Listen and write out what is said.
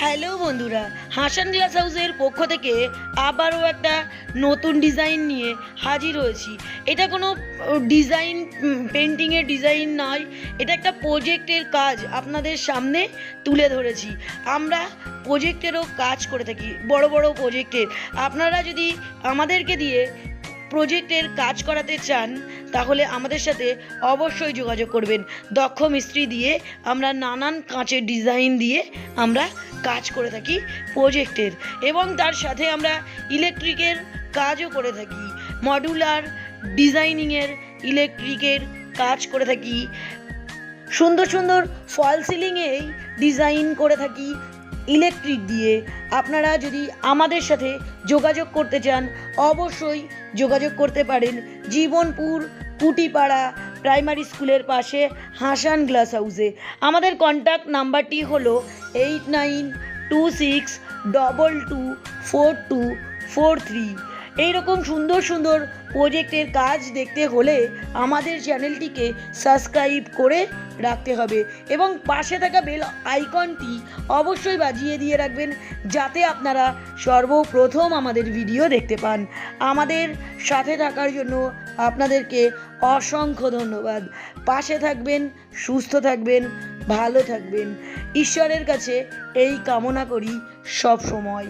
Hello বন্ধুরা, Hasan glass হাউসের পক্ষ থেকে আবারও একটা নতুন ডিজাইন নিয়ে হাজির হয়েছি। এটা কোনো ডিজাইন পেন্টিংয়ের ডিজাইন নয়, এটা একটা প্রজেক্টের কাজ আপনাদের সামনে তুলে ধরেছি। আমরা প্রজেক্টেরও কাজ করে থাকি, বড় বড় প্রজেক্টের। আপনারা যদি আমাদেরকে দিয়ে প্রজেক্টের কাজ করাতে চান তাহলে আমাদের সাথে অবশ্যই যোগাযোগ করবেন। দক্ষ মিস্ত্রি দিয়ে আমরা নানান কাঁচের ডিজাইন দিয়ে আমরা কাজ করে থাকি প্রজেক্টের, এবং তার সাথে আমরা ইলেকট্রিকের কাজও করে থাকি। মডুলার ডিজাইনিংয়ের ইলেকট্রিকের কাজ করে থাকি। সুন্দর সুন্দর ফল সিলিংয়েই ডিজাইন করে থাকি ইলেকট্রিক দিয়ে। আপনারা যদি আমাদের সাথে যোগাযোগ করতে চান অবশ্যই যোগাযোগ করতে পারেন। জীবনপুর কুটিপাড়া প্রাইমারি স্কুলের পাশে হাসান গ্লাস হাউসে। আমাদের কন্ট্যাক্ট নাম্বারটি হলো 8926224243। এইরকম সুন্দর সুন্দর প্রজেক্টের কাজ দেখতে হলে আমাদের চ্যানেলটিকে সাবস্ক্রাইব করে রাখতে হবে এবং পাশে থাকা বেল আইকনটি অবশ্যই বাজিয়ে দিয়ে রাখবেন, যাতে আপনারা সর্বপ্রথম আমাদের ভিডিও দেখতে পান। আমাদের সাথে থাকার জন্য আপনাদেরকে অসংখ্য ধন্যবাদ। পাশে থাকবেন, সুস্থ থাকবেন, ভালো থাকবেন। ঈশ্বরের কাছে এই কামনা করি সব সময়।